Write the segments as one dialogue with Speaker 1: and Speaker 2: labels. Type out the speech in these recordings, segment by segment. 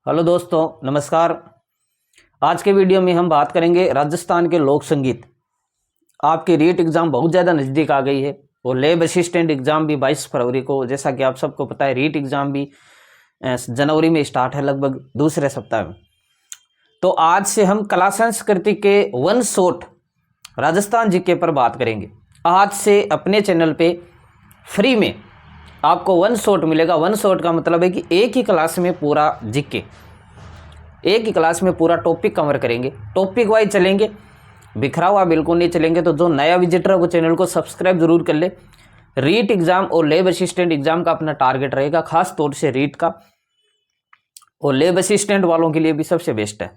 Speaker 1: Hello दोस्तों, नमस्कार। आज के वीडियो में हम बात करेंगे राजस्थान के लोक संगीत। आपकी रीट एग्ज़ाम बहुत ज़्यादा नज़दीक आ गई है और लैब असिस्टेंट एग्ज़ाम भी 22 फरवरी को, जैसा कि आप सबको पता है, रीट एग्ज़ाम भी जनवरी में स्टार्ट है, लगभग दूसरे सप्ताह में। तो आज से हम कला संस्कृति के वन शॉट राजस्थान जीके पर बात करेंगे। आज से अपने चैनल पे फ्री में आपको वन शॉट मिलेगा। वन शॉट का मतलब है कि एक ही क्लास में पूरा जीके, एक ही क्लास में पूरा टॉपिक कवर करेंगे, टॉपिक वाइज चलेंगे, बिखरा हुआ बिल्कुल नहीं चलेंगे। तो जो नया विजिटर है वो चैनल को सब्सक्राइब जरूर कर ले। रीट एग्ज़ाम और लैब असिस्टेंट एग्ज़ाम का अपना टारगेट रहेगा, खास तौर से रीट का, और लैब असिस्टेंट वालों के लिए भी सबसे बेस्ट है।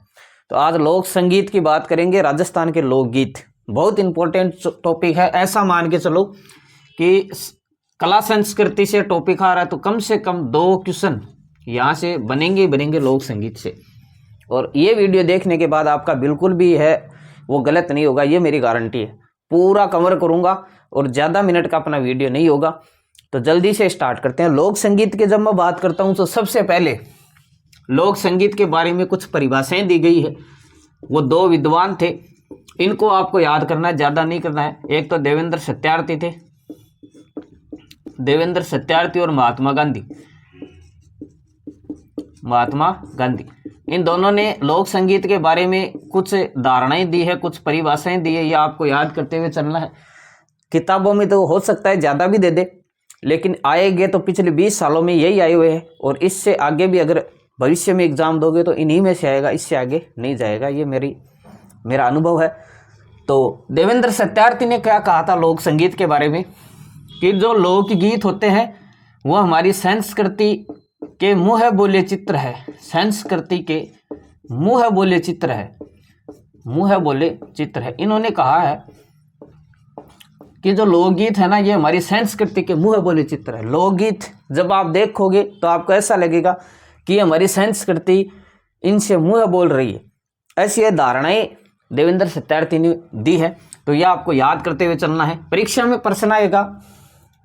Speaker 1: तो आज लोक संगीत की बात करेंगे, राजस्थान के लोकगीत। बहुत इंपॉर्टेंट टॉपिक है। ऐसा मान के चलो कि कला संस्कृति से टॉपिक आ रहा है तो कम से कम 2 क्वेश्चन यहाँ से बनेंगे लोक संगीत से। और ये वीडियो देखने के बाद आपका बिल्कुल भी है वो गलत नहीं होगा, ये मेरी गारंटी है। पूरा कवर करूँगा और ज़्यादा मिनट का अपना वीडियो नहीं होगा। तो जल्दी से स्टार्ट करते हैं। लोक संगीत की जब मैं बात करता हूँ तो सबसे पहले लोक संगीत के बारे में कुछ परिभाषाएं दी गई है। वो 2 विद्वान थे, इनको आपको याद करना है, ज़्यादा नहीं करना है। एक तो देवेंद्र सत्यार्थी थे, देवेंद्र सत्यार्थी, और महात्मा गांधी। इन दोनों ने लोक संगीत के बारे में कुछ धारणाएं दी है, कुछ परिभाषाएं दी है। ये आपको याद करते हुए चलना है। किताबों में तो हो सकता है ज़्यादा भी दे दे, लेकिन आएंगे तो पिछले 20 सालों में यही आए हुए हैं। और इससे आगे भी अगर भविष्य में एग्जाम दोगे तो इन्हीं में से आएगा, इससे आगे नहीं जाएगा। ये मेरा अनुभव है। तो देवेंद्र सत्यार्थी ने क्या कहा था लोक संगीत के बारे में, कि जो लोकगीत होते हैं वो हमारी संस्कृति के मुँह बोले चित्र है। संस्कृति के मुँह बोले चित्र है, मुँह बोले चित्र है। इन्होंने कहा है कि जो लोकगीत है ना, ये हमारी संस्कृति के मुँह बोले चित्र है। लोकगीत जब आप देखोगे तो आपको ऐसा लगेगा कि हमारी संस्कृति इनसे मुँह बोल रही है। ऐसी ये धारणाएं देवेंद्र सत्यार्थी ने दी है। तो यह आपको याद करते हुए चलना है। परीक्षा में प्रश्न आएगा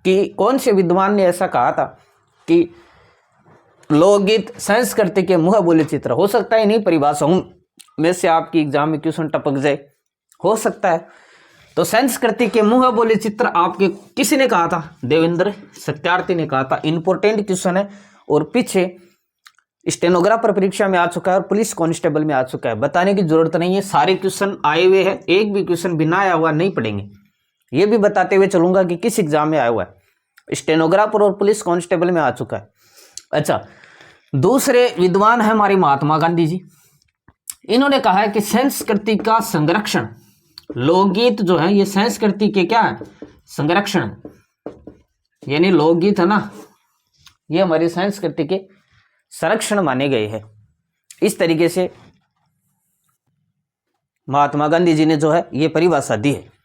Speaker 1: कि कौन से विद्वान ने ऐसा कहा था कि लोकगीत संस्कृति के मुँह बोले चित्र। हो सकता है इन्हीं परिभाषाओं में से आपकी एग्जाम में क्वेश्चन टपक जाए, हो सकता है। तो संस्कृति के मुँह बोले चित्र आपके किसी ने कहा था? देवेंद्र सत्यार्थी ने कहा था। इंपॉर्टेंट क्वेश्चन है और पीछे स्टेनोग्राफर परीक्षा में आ चुका है और पुलिस कांस्टेबल में आ चुका है। बताने की जरूरत नहीं है, सारे क्वेश्चन आए हुए हैं। एक भी क्वेश्चन बिना आया हुआ नहीं पढ़ेंगे। ये भी बताते हुए चलूंगा कि किस एग्जाम में आया हुआ है। स्टेनोग्राफर और पुलिस कांस्टेबल में आ चुका है। अच्छा, दूसरे विद्वान है हमारे महात्मा गांधी जी। इन्होंने कहा है कि संस्कृति का संरक्षण, लोकगीत जो है ये संस्कृति के क्या है? संरक्षण। यानी लोकगीत है ना, ये हमारी संस्कृति के संरक्षण माने गए हैं। इस तरीके से महात्मा गांधी जी ने जो है ये परिभाषा दी है।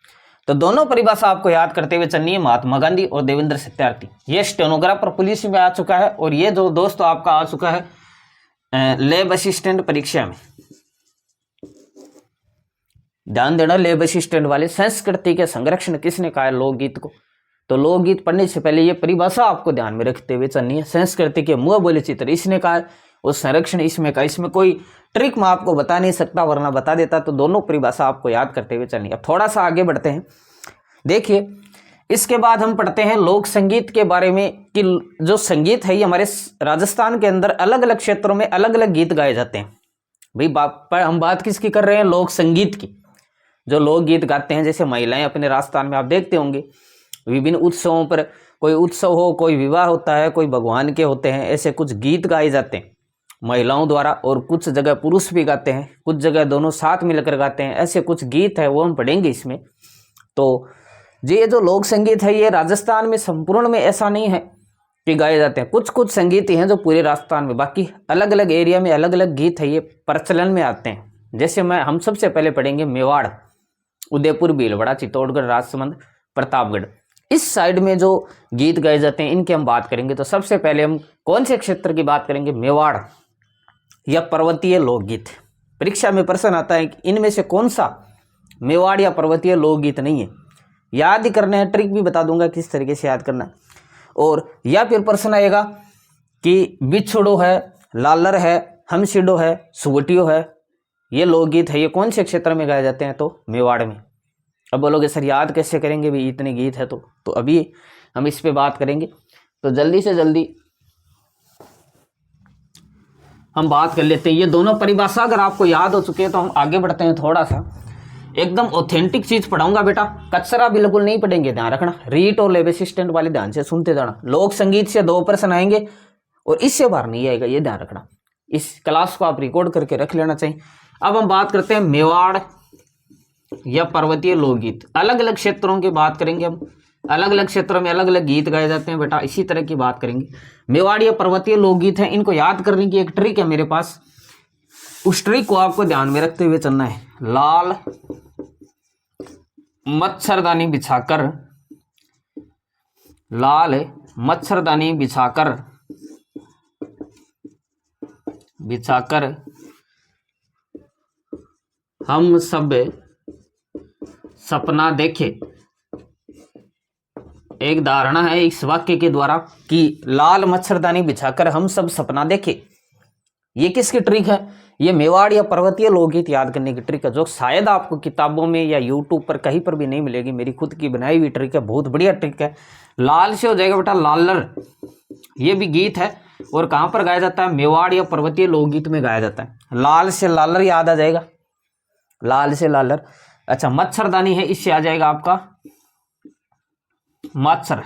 Speaker 1: तो दोनों परिभाषा आपको याद करते हुए चलनी है, महात्मा गांधी और देवेंद्र सत्यार्थी। ये स्टेनोग्राफर पुलिस में आ चुका है और ये जो दोस्तों आपका आ चुका है लैब असिस्टेंट परीक्षा में। ध्यान देना, लैब असिस्टेंट वाले, संस्कृति के संरक्षण किसने कहा है लोकगीत को? तो लोकगीत पढ़ने से पहले ये परिभाषा आपको ध्यान में रखते हुए चलनी है। संस्कृति के मुँह बोले चित्र इसने कहा है, और संरक्षण इसमें कहा। इसमें कोई ट्रिक मैं आपको बता नहीं सकता, वरना बता देता। तो दोनों परिभाषा आपको याद करते हुए चलनी है। अब थोड़ा सा आगे बढ़ते हैं। देखिए, इसके बाद हम पढ़ते हैं लोक संगीत के बारे में, कि जो संगीत है ये हमारे राजस्थान के अंदर अलग अलग क्षेत्रों में अलग अलग गीत गाए जाते हैं। भाई हम बात किसकी कर रहे हैं? लोक संगीत की। जो लोक गीत गाते हैं, जैसे महिलाएं अपने राजस्थान में आप देखते होंगे विभिन्न उत्सवों पर, कोई उत्सव हो, कोई विवाह होता है, कोई भगवान के होते हैं, ऐसे कुछ गीत गाए जाते हैं महिलाओं द्वारा। और कुछ जगह पुरुष भी गाते हैं, कुछ जगह दोनों साथ मिलकर गाते हैं। ऐसे कुछ गीत है वो हम पढ़ेंगे इसमें। तो ये जो लोक संगीत है ये राजस्थान में संपूर्ण में ऐसा नहीं है कि गाए जाते हैं। कुछ कुछ संगीत हैं जो पूरे राजस्थान में, बाकी अलग अलग एरिया में अलग अलग गीत है ये प्रचलन में आते हैं। जैसे हम सबसे पहले पढ़ेंगे मेवाड़, उदयपुर, भीलवाड़ा, चित्तौड़गढ़, राजसमंद, प्रतापगढ़। इस साइड में जो गीत गाए जाते हैं इनकी हम बात करेंगे। तो सबसे पहले हम कौन से क्षेत्र की बात करेंगे? मेवाड़ या पर्वतीय लोकगीत। परीक्षा में प्रश्न आता है कि इनमें से कौन सा मेवाड़ या पर्वतीय लोकगीत नहीं है। याद ही करने हैं, ट्रिक भी बता दूंगा किस तरीके से याद करना है। और या फिर प्रश्न आएगा कि बिछड़ो है, लालर है, हम शिडो है, सुवटियो है, ये लोकगीत है। ये कौन से क्षेत्र में गाए जाते हैं? तो मेवाड़ में। अब बोलोगे सर याद कैसे करेंगे भी, इतने गीत है तो अभी हम इस पे बात करेंगे। तो जल्दी से जल्दी हम बात कर लेते हैं। ये दोनों परिभाषा अगर आपको याद हो चुके हैं तो हम आगे बढ़ते हैं। थोड़ा सा एकदम ऑथेंटिक चीज पढ़ाऊंगा बेटा, कचरा बिल्कुल नहीं पढ़ेंगे, ध्यान रखना। रीट और लेब असिस्टेंट वाले ध्यान से सुनते जाना। लोक संगीत से 2 प्रश्न आएंगे और इससे बाहर नहीं आएगा, ये ध्यान रखना। इस क्लास को आप रिकॉर्ड करके रख लेना चाहिए। अब हम बात करते हैं मेवाड़ या पर्वतीय लोकगीत। अलग अलग क्षेत्रों की बात करेंगे हम, अलग अलग क्षेत्रों में अलग अलग गीत गाए जाते हैं बेटा, इसी तरह की बात करेंगे। मेवाड़ या पर्वतीय लोकगीत है, इनको याद करने की एक ट्रिक है मेरे पास। उस ट्रिक को आपको ध्यान में रखते हुए चलना है। लाल मच्छरदानी बिछाकर, लाल मच्छरदानी बिछाकर हम सब सपना देखे। एक धारणा है इस वाक्य के द्वारा कि लाल मच्छरदानी बिछाकर हम सब सपना देखे। ये किसकी ट्रिक है? ये मेवाड़ या पर्वतीय लोकगीत याद करने की ट्रिक है, जो शायद आपको किताबों में या यूट्यूब पर कहीं पर भी नहीं मिलेगी। मेरी खुद की बनाई हुई ट्रिक है, बहुत बढ़िया ट्रिक है। लाल से हो जाएगा बेटा लालर, ये भी गीत है और कहाँ पर गाया जाता है? मेवाड़ या पर्वतीय लोकगीत में गाया जाता है। लाल से लालर याद आ जाएगा, लाल से लालर। अच्छा, मच्छरदानी है, इससे आ जाएगा आपका मच्छर।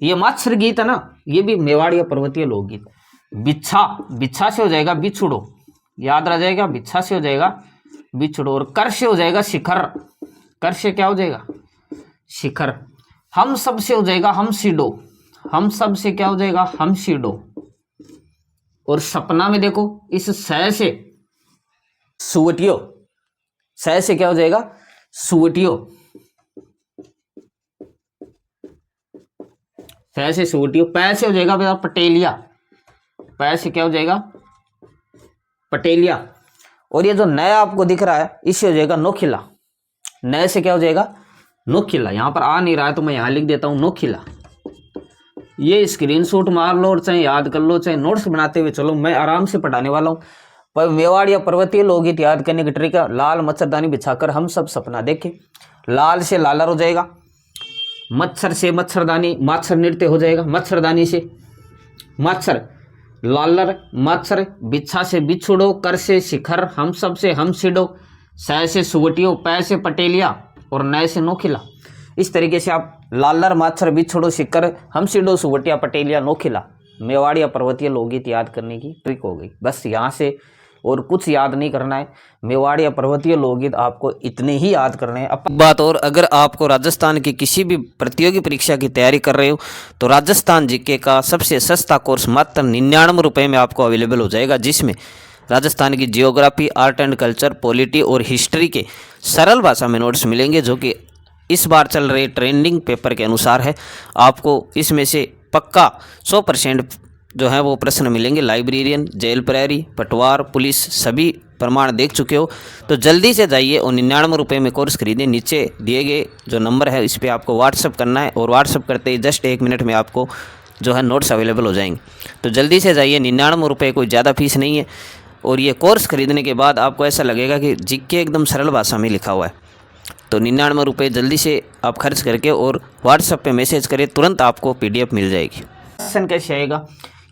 Speaker 1: ये मच्छर गीत है ना, ये भी मेवाड़ या पर्वतीय लोकगीत। बिच्छा, बिच्छा से हो जाएगा बिछुड़ो, याद रह जाएगा, बिच्छा से हो जाएगा बिछुड़ो। और कर से हो जाएगा शिखर, कर से क्या हो जाएगा? शिखर। हम सब से हो जाएगा हम सीडो, हम सब से क्या हो जाएगा? हम सीडो। और सपना में देखो, इस सह से सुवटियो, सह से क्या हो जाएगा? सुवटियो, सह से सुवटियो। पै से हो जाएगा बेटा पटेलिया, पै से क्या हो जाएगा? पटेलिया। और ये जो नया आपको दिख रहा है, इससे हो जाएगा नोखिला, नए से क्या हो जाएगा? नोखिला। यहां पर आ नहीं रहा है तो मैं यहां लिख देता हूं नोखिला। ये स्क्रीनशॉट मार लो और चाहे याद कर लो, चाहे नोट्स बनाते हुए चलो, मैं आराम से पढ़ाने वाला हूँ। पर मेवाड़ या पर्वतीय लोकगीत याद करने की ट्रिक है, लाल मच्छरदानी बिछाकर हम सब सपना देखे। लाल से लालर हो जाएगा, मच्छर से मच्छरदानी, मच्छर नृत्य हो जाएगा, मच्छरदानी से मच्छर, लालर मच्छर, बिच्छा से बिछुड़ो, कर से शिखर, हम सब से हम सिडो, सह से सुवटियो, पै से पटेलिया और नए से नोखिला। इस तरीके से आप लालर मच्छर बिछुड़ो शिखर हम सिडो सुवटिया पटेलिया नोखिला मेवाड़ या पर्वतीय लोकगीत याद करने की ट्रिक हो गई। बस यहाँ से और कुछ याद नहीं करना है। मेवाड़ या पर्वतीय लोकगीत आपको इतने ही याद करने हैं। अब बात और, अगर आपको राजस्थान की किसी भी प्रतियोगी परीक्षा की तैयारी कर रहे हो तो राजस्थान जीके का सबसे सस्ता कोर्स मात्र 99 रुपये में आपको अवेलेबल हो जाएगा, जिसमें राजस्थान की geography, art and culture, polity और हिस्ट्री के सरल भाषा में नोट्स मिलेंगे, जो कि इस बार चल रहे ट्रेंडिंग पेपर के अनुसार है। आपको इसमें से पक्का 100% जो है वो प्रश्न मिलेंगे। लाइब्रेरियन, जेल प्रहरी, पटवार, पुलिस सभी प्रमाण देख चुके हो तो जल्दी से जाइए और 99 रुपये में कोर्स खरीदें। नीचे दिए गए जो नंबर है इस पर आपको व्हाट्सअप करना है और व्हाट्सअप करते ही जस्ट 1 मिनट में आपको जो है नोट्स अवेलेबल हो जाएंगे। तो जल्दी से जाइए, 99 रुपये कोई ज़्यादा फीस नहीं है। और ये कोर्स खरीदने के बाद आपको ऐसा लगेगा कि जीके एकदम सरल भाषा में लिखा हुआ है। तो 99 रुपये जल्दी से आप खर्च करके और व्हाट्सएप पे मैसेज करें, तुरंत आपको PDF मिल जाएगी। क्वेश्चन कैसे आएगा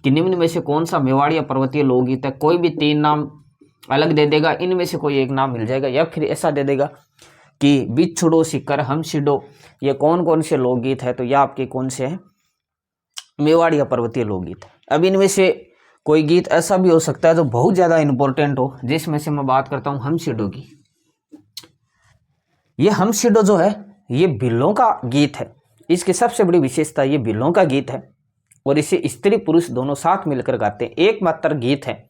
Speaker 1: कि निम्न में से कौन सा मेवाड़ या पर्वतीय लोकगीत है? कोई भी 3 नाम अलग दे देगा, इनमें से कोई एक नाम मिल जाएगा, या फिर ऐसा दे देगा कि बिछुड़ो शिखर हम सिडो, ये कौन कौन से लोकगीत है, तो यह आपके कौन से हैं? मेवाड़ या पर्वतीय लोकगीत। अब इनमें से कोई गीत ऐसा भी हो सकता है जो बहुत ज़्यादा इंपॉर्टेंट हो, जिसमें से मैं बात करता हूँ हम सिडो की। ये हम सिडो जो है ये भिल्लों का गीत है। इसकी सबसे बड़ी विशेषता ये भिल्लों का गीत है और इसे स्त्री पुरुष दोनों साथ मिलकर गाते हैं। एकमात्र गीत है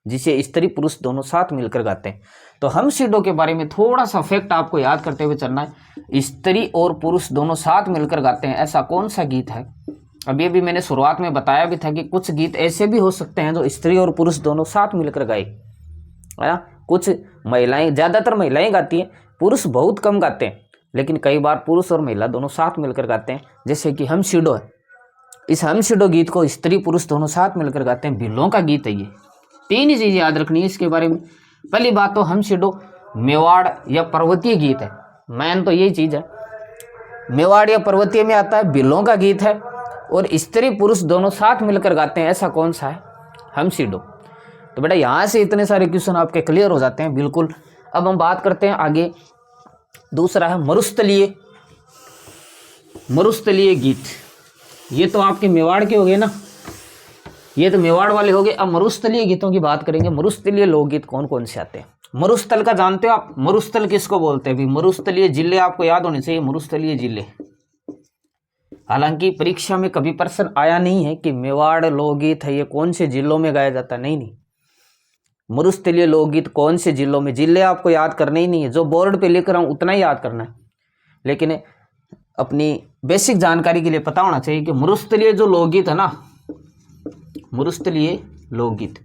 Speaker 1: जिसे स्त्री पुरुष दोनों साथ मिलकर गाते हैं। तो हम सिडो के बारे में थोड़ा सा फैक्ट आपको याद करते हुए चलना है। स्त्री और पुरुष दोनों साथ मिलकर गाते हैं, ऐसा कौन सा गीत है? अब ये भी मैंने शुरुआत में बताया भी था कि कुछ गीत ऐसे भी हो सकते हैं जो स्त्री और पुरुष दोनों साथ मिलकर गाए, है ना। कुछ महिलाएं, ज़्यादातर महिलाएं गाती हैं, पुरुष बहुत कम गाते हैं, लेकिन कई बार पुरुष और महिला दोनों साथ मिलकर गाते हैं। जैसे कि हम सिडो है, इस हम सिडो गीत को स्त्री पुरुष दोनों साथ मिलकर गाते हैं, भिल्लों का गीत है ये। तीन ही चीज़ याद रखनी है इसके बारे में। पहली बात तो हमसिडो मेवाड़ या पर्वतीय गीत है, मेन तो यही चीज़ है। मेवाड़ या पर्वतीय में आता है, बिल्लों का गीत है और स्त्री पुरुष दोनों साथ मिलकर गाते हैं, ऐसा कौन सा है? हमसिडो। तो बेटा यहाँ से इतने सारे क्वेश्चन आपके क्लियर हो जाते हैं बिल्कुल। अब हम बात करते हैं आगे, दूसरा है मरुस्थलीय। मरुस्थलीय गीत, ये तो आपके मेवाड़ के हो गए ना, ये तो मेवाड़ वाले हो गए। अब मरुस्थलीय गीतों की बात करेंगे। मरुस्थलीय लोकगीत कौन कौन से आते हैं? मरुस्थल का जानते हो आप? मरुस्थल किसको बोलते हैं? मरुस्थलीय जिले आपको याद होने चाहिए, मरुस्थलीय जिले। हालांकि परीक्षा में कभी प्रश्न आया नहीं है कि मेवाड़ लोकगीत है ये कौन से जिलों में गाया जाता है, नहीं। मरुस्थलीय लोकगीत कौन से जिलों में, जिले आपको याद करने ही नहीं है, जो बोर्ड पे लिख रहा हूं उतना ही याद करना है, लेकिन अपनी बेसिक जानकारी के लिए पता होना चाहिए कि मरुस्थलीय जो लोकगीत है ना, मरुस्थलीय लोकगीत,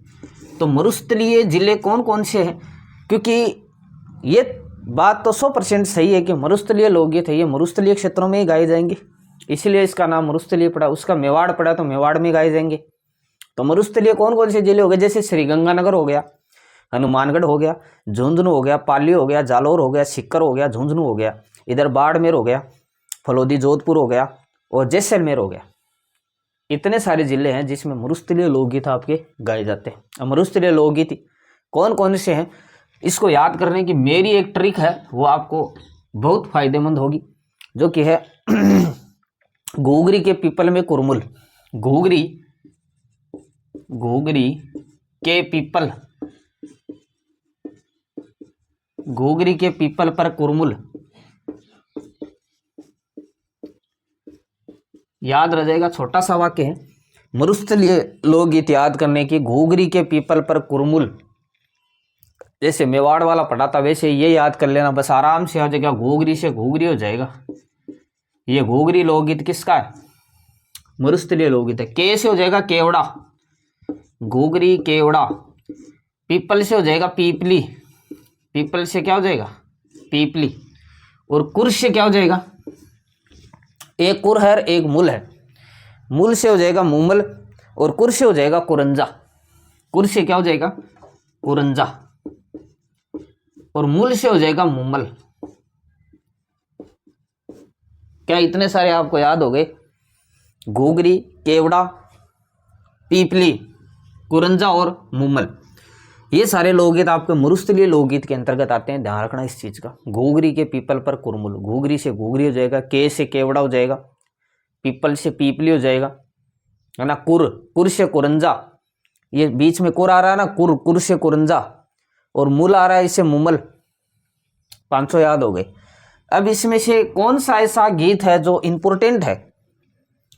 Speaker 1: तो मरुस्थलीय जिले कौन कौन से हैं? क्योंकि ये बात तो 100% सही है कि मरुस्थलीय लोकगीत है ये मरुस्थलीय क्षेत्रों में ही गाए जाएंगे, इसलिए इसका नाम मरुस्थलीय पड़ा। उसका मेवाड़ पड़ा तो मेवाड़ में गाए जाएंगे। तो मरुस्थलीय कौन कौन से जिले हो गए? जैसे श्रीगंगानगर हो गया, हनुमानगढ़ हो गया, झुंझुनू हो गया, पाली हो गया, जालौर हो गया, सीकर हो गया, झुंझुनू हो गया, इधर बाड़मेर हो गया, फलोदी जोधपुर हो गया और जैसलमेर हो गया। इतने सारे जिले हैं जिसमें मरुस्थलीय लोकगीत आपके गाए जाते हैं। अब मरुस्थलीय लोकगीत कौन कौन से हैं, इसको याद करने की मेरी एक ट्रिक है, वो आपको बहुत फायदेमंद होगी, जो कि है घूघरी के पीपल में कुरमुल। घूघरी के पीपल, घूघरी के पीपल पर कुरमुल, याद रह जाएगा, छोटा सा वाक्य है। मरुस्थलीय लोकगीत याद करने की, घूघरी के पीपल पर कुरमुल, जैसे मेवाड़ वाला पढ़ा था वैसे ये याद कर लेना, बस आराम से आ जाएगा, घूघरी से घूघरी हो जाएगा। ये घूघरी लोकगीत किसका है? मरुस्थलीय लोकगीत है। के से हो जाएगा केवड़ा, घूघरी केवड़ा। पीपल से हो जाएगा पीपली, पीपल से क्या हो जाएगा? पीपली। और कुर से क्या हो जाएगा? एक कुर है एक मूल है, मूल से हो जाएगा मूमल और कुर से हो जाएगा कुरंजा। कुर से क्या हो जाएगा? कुरंजा और मूल से हो जाएगा मूमल। क्या इतने सारे आपको याद हो गए? घूघरी, केवड़ा, पीपली, कुरंजा और मूमल, ये सारे लोकगीत आपके मरुस्थलीय लोकगीत के अंतर्गत आते हैं। ध्यान रखना इस चीज का। घूघरी के पीपल पर कुरमुल, घूघरी से घूघरी हो जाएगा, के से केवड़ा हो जाएगा, पीपल से पीपली हो जाएगा, है ना, कुर से कुरंजा, ये बीच में कुर आ रहा है ना, कुर से कुरंजा, और मूल आ रहा है इससे मूमल। 500 याद हो गए। अब इसमें से कौन सा ऐसा गीत है जो इंपॉर्टेंट है?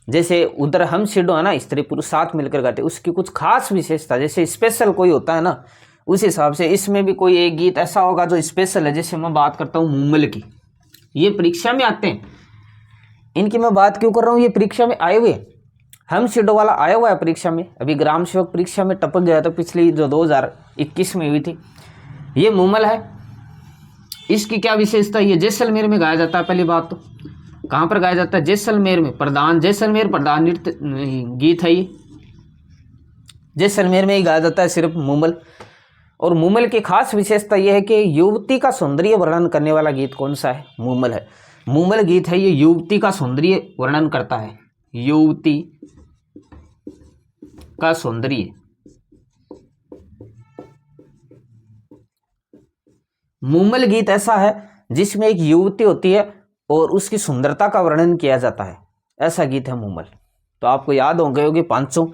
Speaker 1: जैसे उधर हमसिडो है ना, स्त्री पुरुष साथ मिलकर गाते, उसकी कुछ खास विशेषता, जैसे स्पेशल कोई होता है ना, उस हिसाब से इसमें भी कोई एक गीत ऐसा होगा जो स्पेशल है। जैसे मैं बात करता हूँ मूमल की, ये परीक्षा में आते हैं, इनकी मैं बात क्यों कर रहा हूँ, ये परीक्षा में आए हुए। हमसिडो वाला आया हुआ है परीक्षा में, अभी ग्राम सेवक परीक्षा में टपक गया था, पिछली जो 2021 में हुई थी। ये मूमल है। इसकी क्या विशेषता? ये जैसलमेर में गाया जाता है। पहली बात तो कहाँ पर गाया जाता है? जैसलमेर में। प्रधान जैसलमेर प्रधान नृत्य गीत है ये, जैसलमेर में ही गाया जाता है सिर्फ मूमल। और मूमल की खास विशेषता यह है कि युवती का सौंदर्य वर्णन करने वाला गीत कौन सा है? मूमल है। मूमल गीत है ये युवती का सौंदर्य वर्णन करता है, युवती का सौंदर्य। मूमल गीत ऐसा है जिसमें एक युवती होती है और उसकी सुंदरता का वर्णन किया जाता है, ऐसा गीत है मूमल। तो आपको याद हो गए होंगे 500,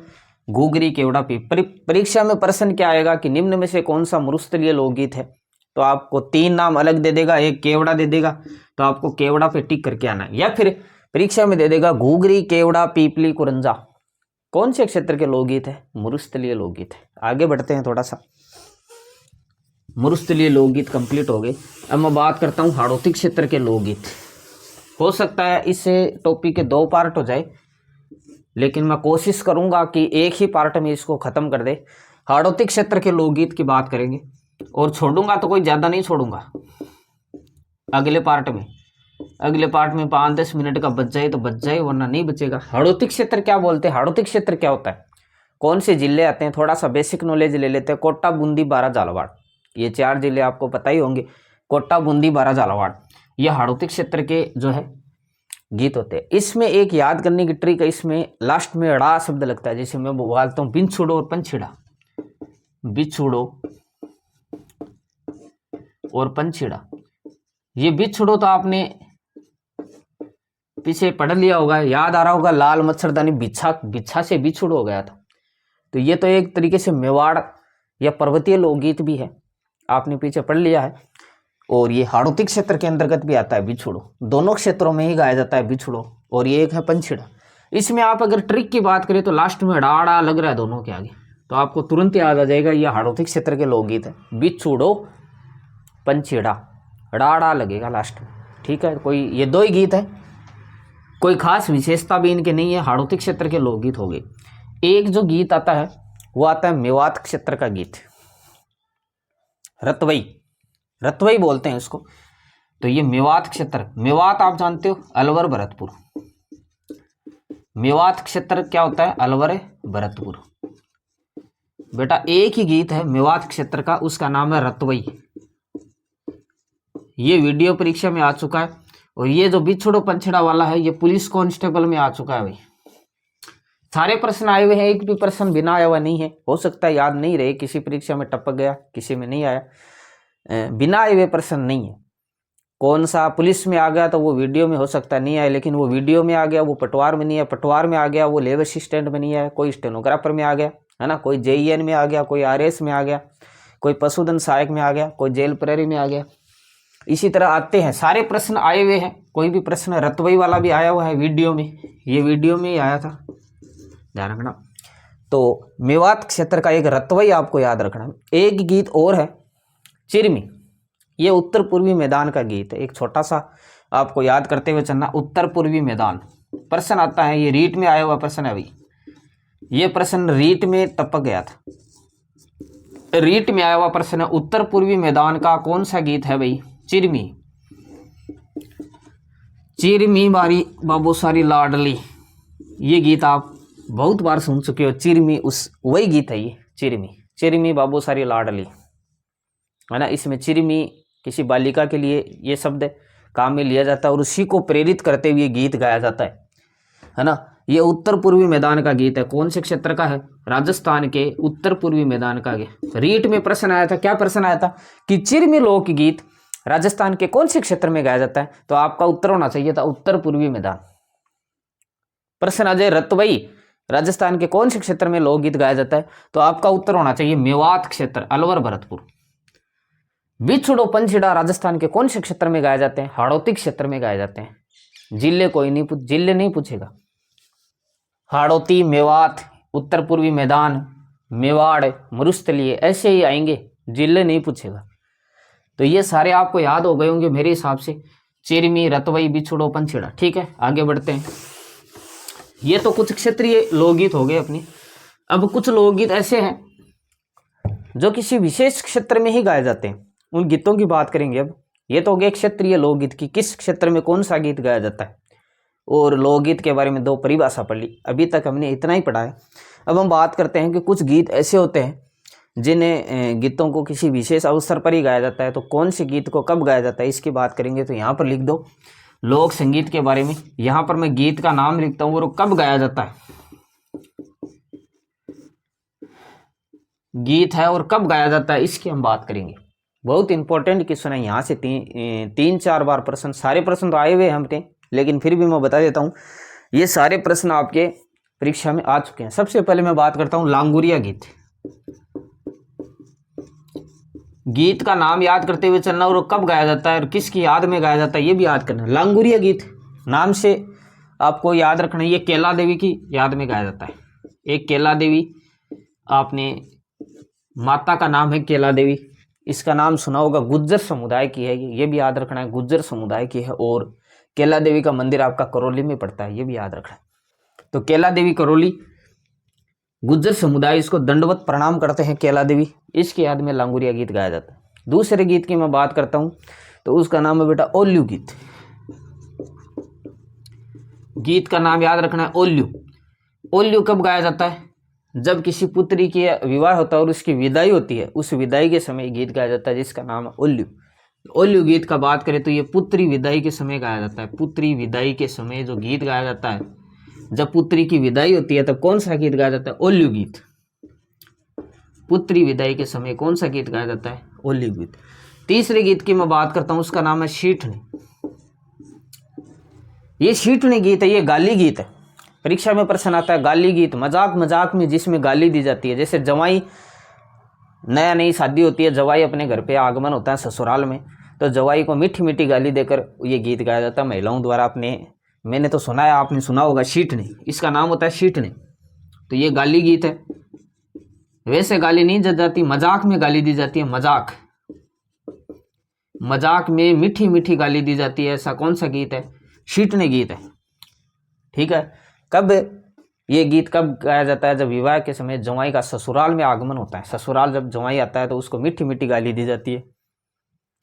Speaker 1: घूघरी, केवड़ा, पीपली। परीक्षा में प्रश्न क्या आएगा कि निम्न में से कौन सा मरुस्थलीय लोकगीत है? तो आपको 3 नाम अलग दे देगा, एक केवड़ा दे देगा, तो आपको केवड़ा पे टिक करके आना है। या फिर परीक्षा में दे देगा घूघरी, केवड़ा, पीपली, कुरंजा, कौन से क्षेत्र के लोकगीत है? मरुस्थलीय लोकगीत है। आगे बढ़ते हैं थोड़ा सा। मरुस्थलीय लोकगीत कंप्लीट हो गए। अब मैं बात करता हूँ हाड़ौती क्षेत्र के लोकगीत। हो सकता है इससे टॉपिक के 2 पार्ट हो जाए, लेकिन मैं कोशिश करूंगा कि एक ही पार्ट में इसको खत्म कर दे। हाड़ौती क्षेत्र के लोकगीत की बात करेंगे और छोड़ूंगा तो कोई ज़्यादा नहीं छोड़ूंगा। अगले पार्ट में 5-10 मिनट का बच जाए तो बच जाए, वरना नहीं बचेगा। हाड़ौती क्षेत्र क्या बोलते हैं? हाड़ौती क्षेत्र क्या होता है? कौन से जिले आते हैं, थोड़ा सा बेसिक नॉलेज ले लेते हैं। कोटा, बूंदी, बारा, झालावाड़, ये 4 जिले आपको पता ही होंगे। कोटा, बूंदी, बारा, झालावाड़, ये हाड़ौती क्षेत्र के जो है गीत होते हैं। इसमें एक याद करने की ट्रिक है, इसमें लास्ट में ड़ा शब्द लगता है। जैसे मैं बोलता हूँ बिछुड़ो और पंछीड़ा, बिछुड़ो और पंछीड़ा। ये बिछुड़ो तो आपने पीछे पढ़ लिया होगा, याद आ रहा होगा, लाल मच्छरदानी बिच्छा से बिछुड़ हो गया था। तो ये तो एक तरीके से मेवाड़ या पर्वतीय लोकगीत भी है, आपने पीछे पढ़ लिया है। और ये हाड़ौती क्षेत्र के अंतर्गत भी आता है बिछुड़ो, दोनों क्षेत्रों में ही गाया जाता है बिछुड़ो। और ये एक है पंछीड़ा। इसमें आप अगर ट्रिक की बात करें तो लास्ट में डाड़ा लग रहा है दोनों के आगे, तो आपको तुरंत याद आ जाएगा ये हाड़ौती क्षेत्र के लोकगीत है। बिछुड़ो पंछीड़ा, डाड़ा लगेगा लास्ट में, ठीक है। कोई ये 2 ही गीत है, कोई खास विशेषता भी इनके नहीं है, हाड़ौती क्षेत्र के लोकगीत हो गए। एक जो गीत आता है वो आता है मेवात क्षेत्र का गीत, रतवई, रतवई बोलते हैं इसको। तो ये मेवात क्षेत्र, मेवात आप जानते हो अलवर भरतपुर, मेवात क्षेत्र क्या होता है, अलवर भरतपुर। बेटा एक ही गीत है मेवात क्षेत्र का, उसका नाम है रतवई। ये वीडियो परीक्षा में आ चुका है। और ये जो बिछुड़ो पंछड़ा वाला है ये पुलिस कांस्टेबल में आ चुका है भाई। सारे प्रश्न आए हुए हैं, एक भी प्रश्न बिना आया हुआ नहीं है। हो सकता है याद नहीं रहे, किसी परीक्षा में टपक गया, किसी में नहीं आया, बिना आए हुए प्रश्न नहीं है। कौन सा पुलिस में आ गया तो वो वीडियो में हो सकता है नहीं आया, लेकिन वो वीडियो में आ गया, वो पटवार में नहीं है, पटवार में आ गया वो लेब असिस्टेंट में नहीं आया, कोई स्टेनोग्राफर में आ गया है ना, कोई JEN में आ गया, कोई RS में आ गया, कोई पशुधन सहायक में आ गया, कोई जेल प्रहरी में आ गया। इसी तरह आते हैं, सारे प्रश्न आए हुए हैं। कोई भी प्रश्न, रतवई वाला भी आया हुआ है वीडियो में, ये वीडियो में ही आया था, ध्यान रखना। तो मेवात क्षेत्र का एक रतवई आपको याद रखना। एक गीत और है चिरमी, ये उत्तर पूर्वी मैदान का गीत है। एक छोटा सा आपको याद करते हुए चलना, उत्तर पूर्वी मैदान प्रश्न आता है, ये रीट में आया हुआ प्रश्न है भाई। ये प्रश्न रीट में टपक गया था, रीट में आया हुआ प्रश्न है। उत्तर पूर्वी मैदान का कौन सा गीत है भाई, चिरमी। चिरमी बारी बाबू सारी लाडली, ये गीत आप बहुत बार सुन चुके हो। चिरमी उस वही गीत है ये, चिरमी, चिरमी बाबू सारी लाडली, है ना। इसमें चिरमी किसी बालिका के लिए ये शब्द काम में लिया जाता है और उसी को प्रेरित करते हुए गीत गाया जाता है ना। ये उत्तर पूर्वी मैदान का गीत है। कौन से क्षेत्र का है, राजस्थान के उत्तर पूर्वी मैदान का। रीट में प्रश्न आया था, क्या प्रश्न आया था कि चिरमी लोकगीत राजस्थान के कौन से क्षेत्र में गाया जाता है, तो आपका उत्तर होना चाहिए था उत्तर पूर्वी मैदान। प्रश्न आ जाए रतवई राजस्थान के कौन से क्षेत्र में लोकगीत गाया जाता है, तो आपका उत्तर होना चाहिए मेवात क्षेत्र, अलवर भरतपुर। बिछुड़ो पंछीड़ा राजस्थान के कौन से क्षेत्र में गाए जाते हैं, हाड़ौती क्षेत्र में गाए जाते हैं। जिले कोई नहीं जिले नहीं पूछेगा, हाड़ौती, मेवात, उत्तर पूर्वी मैदान, मेवाड़, मरुस्थलीय, ऐसे ही आएंगे, जिले नहीं पूछेगा। तो ये सारे आपको याद हो गए होंगे मेरे हिसाब से, चिरमी, रतवई, बिछुड़ो, पंछीड़ा। ठीक है, आगे बढ़ते हैं। ये तो कुछ क्षेत्रीय लोकगीत हो गए अपनी। अब कुछ लोकगीत ऐसे हैं जो किसी विशेष क्षेत्र में ही गाए जाते हैं, उन गीतों की बात करेंगे। अब ये तो हो गया क्षेत्रीय लोकगीत की, किस क्षेत्र में कौन सा गीत गाया जाता है, और लोकगीत के बारे में 2 परिभाषा पढ़ ली। अभी तक हमने इतना ही पढ़ा है। अब हम बात करते हैं कि कुछ गीत ऐसे होते हैं जिन्हें गीतों को किसी विशेष अवसर पर ही गाया जाता है, तो कौन से गीत को कब गाया जाता है इसकी बात करेंगे। तो यहाँ पर लिख दो लोक संगीत के बारे में, यहाँ पर मैं गीत का नाम लिखता हूँ और कब गाया जाता है, गीत है और कब गाया जाता है इसकी हम बात करेंगे। बहुत इंपॉर्टेंट क्वेश्चन है, यहाँ से 3-4 बार प्रश्न, सारे प्रश्न तो आए हुए हैं हमने, लेकिन फिर भी मैं बता देता हूँ ये सारे प्रश्न आपके परीक्षा में आ चुके हैं। सबसे पहले मैं बात करता हूँ लांगुरिया गीत। गीत का नाम याद करते हुए चलना और कब गाया जाता है और किसकी याद में गाया जाता है ये भी याद करना। लांगुरिया गीत नाम से आपको याद रखना, ये केला देवी की याद में गाया जाता है। एक केला देवी, आपने माता का नाम है केला देवी, इसका नाम सुना होगा, गुज्जर समुदाय की है ये भी याद रखना है, गुज्जर समुदाय की है। और केला देवी का मंदिर आपका करौली में पड़ता है, ये भी याद रखना है। तो केला देवी करौली, गुज्जर समुदाय इसको दंडवत प्रणाम करते हैं केला देवी, इसकी याद में लांगुरिया गीत गाया जाता है। दूसरे गीत की मैं बात करता हूँ तो उसका नाम है बेटा ओल्लू गीत। गीत का नाम याद रखना है ओल्लू। ओल्लू कब गाया जाता है, जब किसी पुत्री की विवाह होता है और उसकी विदाई होती है, उस विदाई के समय गीत गाया जाता है जिसका नाम है ओल्यू। ओल्यू गीत का बात करें तो ये पुत्री विदाई के समय गाया जाता है। पुत्री विदाई के समय जो गीत गाया जाता है, जब पुत्री की विदाई होती है तब कौन सा गीत गाया जाता है? ओल्यू गीत। पुत्री विदाई के समय कौन सा गीत गाया जाता है? ओल्यू गीत। तीसरे गीत की मैं बात करता हूं, उसका नाम है शीठनी। ये शीठनी गीत है, ये गाली गीत है। परीक्षा में प्रश्न आता है गाली गीत, मजाक मजाक में जिसमें गाली दी जाती है। जैसे जवाई, नया नई शादी होती है, जवाई अपने घर पे आगमन होता है ससुराल में, तो जवाई को मीठी मीठी गाली देकर ये गीत गाया जाता है महिलाओं द्वारा। मैंने तो सुना है, आपने सुना होगा शीठनी, इसका नाम होता है शीठनी। तो ये गाली गीत है। वैसे गाली नहीं दी जाती, मजाक में गाली दी जाती है। मजाक, मजाक में मीठी मीठी गाली दी जाती है। ऐसा कौन सा गीत है? शीठनी गीत है। ठीक है। कब ये गीत कब गाया जाता है? जब विवाह के समय जवाई का ससुराल में आगमन होता है। ससुराल जब जवाई आता है तो उसको मीठी मीठी गाली दी जाती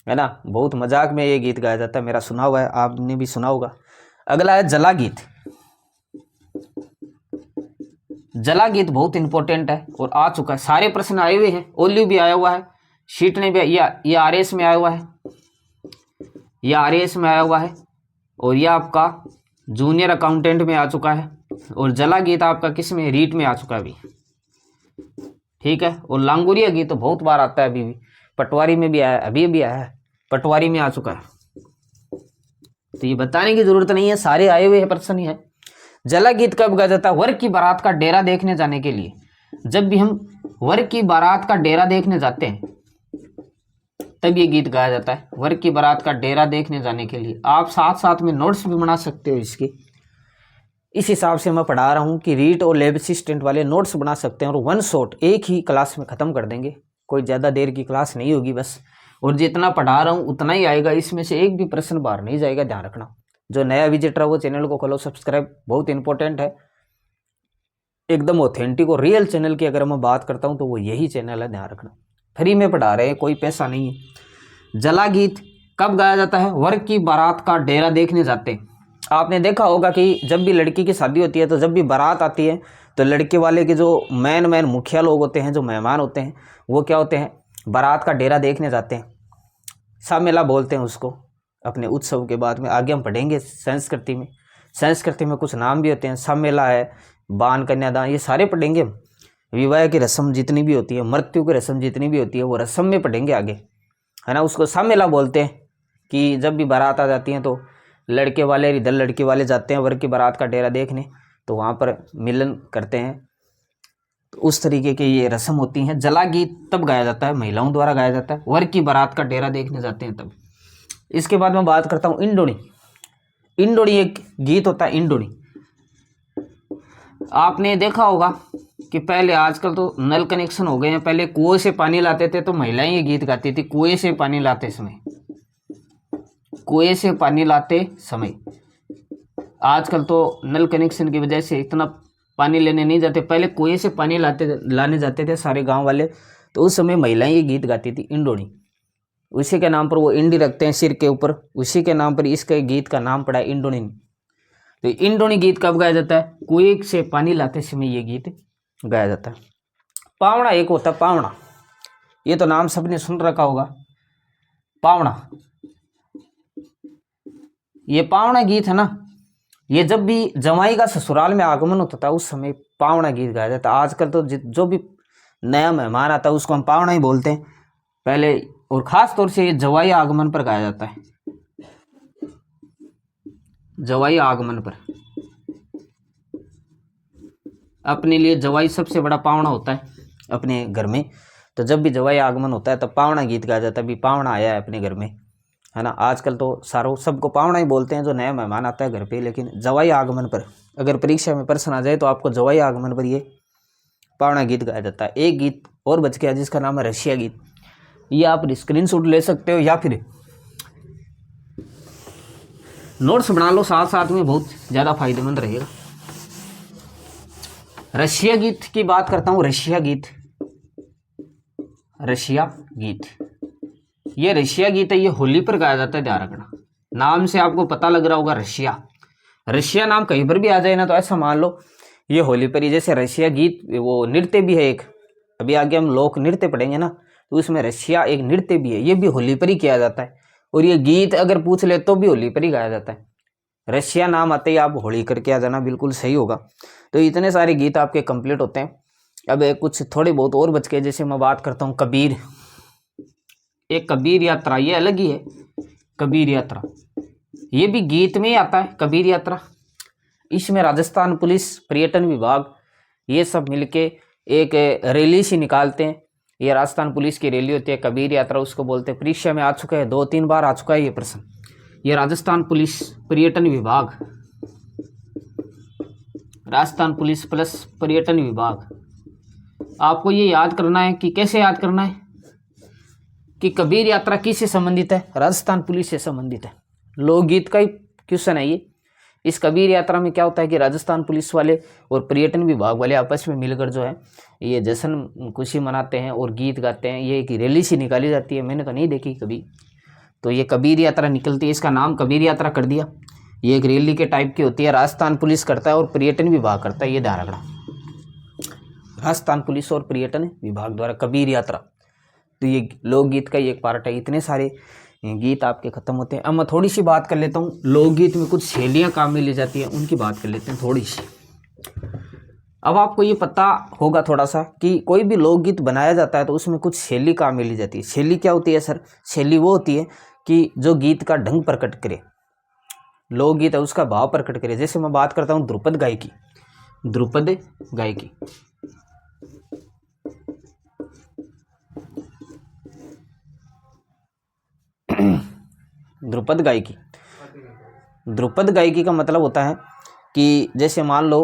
Speaker 1: है ना। बहुत मजाक में ये गीत गाया जाता है, मेरा सुना हुआ है, आपने भी सुना होगा। अगला है जला गीत। जला गीत बहुत इंपॉर्टेंट है और आ चुका है, सारे प्रश्न आए हुए हैं। ओल्यू भी आया हुआ है, शीठनी भी, ये आरएस में आया हुआ है, ये आरएस में आया हुआ है, और यह आपका जूनियर अकाउंटेंट में आ चुका है। और जला गीत आपका किस में? रीट में आ चुका है अभी। ठीक है। और लांगुरिया गीत तो बहुत बार आता है, अभी भी पटवारी में भी आया, अभी भी आया है, पटवारी में आ चुका है। तो ये बताने की जरूरत नहीं है, सारे आए हुए हैं, प्रश्न ही है। जला गीत कब गाया जाता है? वर की बारात का डेरा देखने जाने के लिए। जब भी हम वर की बारात का डेरा देखने जाते हैं तब ये गीत गाया जाता है, वर की बारात का डेरा देखने जाने के लिए। आप साथ साथ में नोट्स भी बना सकते हो इसके। इस हिसाब से मैं पढ़ा रहा हूँ कि रीट और लैब असिस्टेंट वाले नोट्स बना सकते हैं और वन शॉट एक ही क्लास में ख़त्म कर देंगे। कोई ज़्यादा देर की क्लास नहीं होगी बस, और जितना पढ़ा रहा हूँ उतना ही आएगा, इसमें से एक भी प्रश्न बाहर नहीं जाएगा, ध्यान रखना। जो नया विजिटर है वो चैनल को खोलो सब्सक्राइब, बहुत इंपॉर्टेंट है, एकदम ऑथेंटिक और रियल चैनल की अगर मैं बात करता हूँ तो वो यही चैनल है, ध्यान रखना। फ्री में पढ़ा रहे हैं, कोई पैसा नहीं है। जला गीत कब गाया जाता है? वर की बारात का डेरा देखने जाते हैं। आपने देखा होगा कि जब भी लड़की की शादी होती है तो जब भी बारात आती है तो लड़के वाले के जो मेन मुखिया लोग होते हैं, जो मेहमान होते हैं, वो क्या होते हैं? बारात का डेरा देखने जाते हैं। सा मेला बोलते हैं उसको अपने उत्सव के बाद में, आगे हम पढ़ेंगे संस्कृति में। संस्कृति में कुछ नाम भी होते हैं, सा मेला है, बान कन्यादान, ये सारे पढ़ेंगे हम। विवाह की रस्म जितनी भी होती है, मृत्यु की रस्म जितनी भी होती है, वो रस्म में पढ़ेंगे आगे, है ना। उसको सा मेला बोलते हैं कि जब भी बारात आ जाती है तो लड़के वाले इधर लड़की वाले जाते हैं वर की बारात का डेरा देखने, तो वहाँ पर मिलन करते हैं। तो उस तरीके की ये रस्म होती हैं। जला गीत तब गाया जाता है, महिलाओं द्वारा गाया जाता है, वर की बारात का डेरा देखने जाते हैं तब। इसके बाद मैं बात करता हूँ इंडोनी। इंडोनी एक गीत होता है, इंडोनी। आपने देखा होगा कि पहले, आजकल तो नल कनेक्शन हो गए हैं, पहले कुएं से पानी लाते थे तो महिलाएं ये गीत गाती थी, कुएं से पानी लाते समय, कुएं से पानी लाते समय। आजकल तो नल कनेक्शन की वजह से इतना पानी लेने नहीं जाते, पहले कुएं से पानी लाने जाते थे सारे गांव वाले, तो उस समय महिलाएं ये गीत गाती थी, इंडोनी। उसी के नाम पर वो इंडी रखते हैं सिर के ऊपर, उसी के नाम पर इसके गीत का नाम पड़ा है इंडोनी। तो इंडोनी गीत कब गाया जाता है? कुएं से पानी लाते समय ये गीत गाया जाता है। पावड़ा एक होता है, पावड़ा, ये तो नाम सबने सुन रखा होगा, पावड़ा। ये पावड़ा गीत है ना, ये जब भी जमाई का ससुराल में आगमन होता था उस समय पावड़ा गीत गाया जाता है। आजकल तो जो भी नया मेहमान आता है उसको हम पावड़ा ही बोलते हैं पहले, और खास तौर से ये जवाई आगमन पर गाया जाता है, जवाई आगमन पर। अपने लिए जवाई सबसे बड़ा पावड़ा होता है अपने घर में, तो जब भी जवाई आगमन होता है तब पावड़ा गीत गाया जाता है, भी पावड़ा आया है अपने घर में, है ना। आजकल तो सारों सबको पावड़ा ही बोलते हैं जो नया मेहमान आता है घर पे, लेकिन जवाई आगमन पर अगर परीक्षा में प्रश्न आ जाए तो आपको जवाई आगमन पर ये पावड़ा गीत गाया जाता है। एक गीत और बच गया जिसका नाम है रशिया गीत। ये आप स्क्रीनशॉट ले सकते हो या फिर नोट्स बना लो साथ साथ में, बहुत ज़्यादा फायदेमंद रहेगा। रशिया गीत की बात करता हूँ, रशिया गीत, रशिया गीत, ये रशिया गीत है, ये होली पर गाया जाता है, ध्यान रखना। नाम से आपको पता लग रहा होगा रशिया, रशिया नाम कहीं पर भी आ जाए ना तो ऐसा मान लो ये होली पर जैसे रशिया गीत वो नृत्य भी है एक, अभी आगे हम लोक नृत्य पढ़ेंगे ना, तो उसमें रशिया एक नृत्य भी है, ये भी होली पर ही किया जाता है। और ये गीत अगर पूछ ले तो भी होली पर ही गाया जाता है। रशिया नाम आते ही आप होली करके आ जाना, बिल्कुल सही होगा। तो इतने सारे गीत आपके कंप्लीट होते हैं। अब कुछ थोड़े बहुत और बच के, जैसे मैं बात करता हूँ कबीर, एक कबीर यात्रा, ये अलग ही है। कबीर यात्रा ये भी गीत में ही आता है, कबीर यात्रा। इसमें राजस्थान पुलिस, पर्यटन विभाग, ये सब मिलके एक रैली सी निकालते हैं। ये राजस्थान पुलिस की रैली होती है, कबीर यात्रा उसको बोलते हैं। परीक्षा में आ चुका है, 2-3 बार आ चुका है ये प्रश्न। ये राजस्थान पुलिस, पर्यटन विभाग, राजस्थान पुलिस प्लस पर्यटन विभाग, आपको ये याद करना है। कि कैसे याद करना है कि कबीर यात्रा किससे संबंधित है? राजस्थान पुलिस से संबंधित है। लोकगीत का ही क्वेश्चन है ये। इस कबीर यात्रा में क्या होता है कि राजस्थान पुलिस वाले और पर्यटन विभाग वाले आपस में मिलकर जो है ये जश्न खुशी मनाते हैं और गीत गाते हैं। ये एक रैली सी निकाली जाती है, मैंने तो नहीं देखी कभी। तो ये कबीर यात्रा निकलती है, इसका नाम कबीर यात्रा कर दिया। ये एक रैली के टाइप की होती है, राजस्थान पुलिस करता है और पर्यटन विभाग करता है, ये ध्यान रखना। राजस्थान पुलिस और पर्यटन विभाग द्वारा कबीर यात्रा। तो ये लोकगीत का ही एक पार्ट है। इतने सारे गीत आपके खत्म होते हैं। अब मैं थोड़ी सी बात कर लेता हूँ, लोकगीत में कुछ शैलियाँ काम में ली जाती हैं, उनकी बात कर लेते हैं थोड़ी सी। अब आपको ये पता होगा थोड़ा सा कि कोई भी लोकगीत बनाया जाता है तो उसमें कुछ शैली काम में ली जाती है। शैली क्या होती है सर? शैली वो होती है कि जो गीत का ढंग प्रकट करे, लोकगीत है उसका भाव प्रकट करे। जैसे मैं बात करता हूँ ध्रुपद गायकी, ध्रुपद गायकी, ध्रुपद गायकी, ध्रुपद गायकी का मतलब होता है कि जैसे मान लो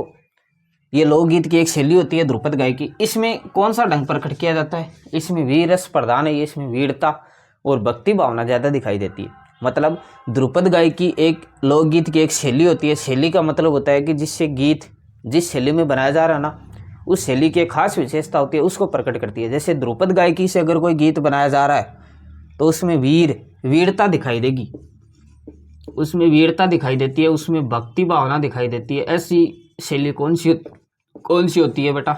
Speaker 1: ये लोकगीत की एक शैली होती है ध्रुपद गायकी। इसमें कौन सा ढंग प्रकट किया जाता है? इसमें वीर रस प्रधान है, इसमें वीरता और भक्ति भावना ज़्यादा दिखाई देती है। मतलब ध्रुपद गायकी एक लोकगीत की एक शैली होती है। शैली का मतलब होता है कि जिससे गीत जिस शैली में बनाया जा रहा है ना, उस शैली की एक खास विशेषता होती है, उसको प्रकट करती है। जैसे ध्रुपद गायकी से अगर कोई गीत बनाया जा रहा है तो उसमें वीरता दिखाई देगी, उसमें वीरता दिखाई देती है, उसमें भक्ति भावना दिखाई देती है। ऐसी शैली कौन सी होती है बेटा?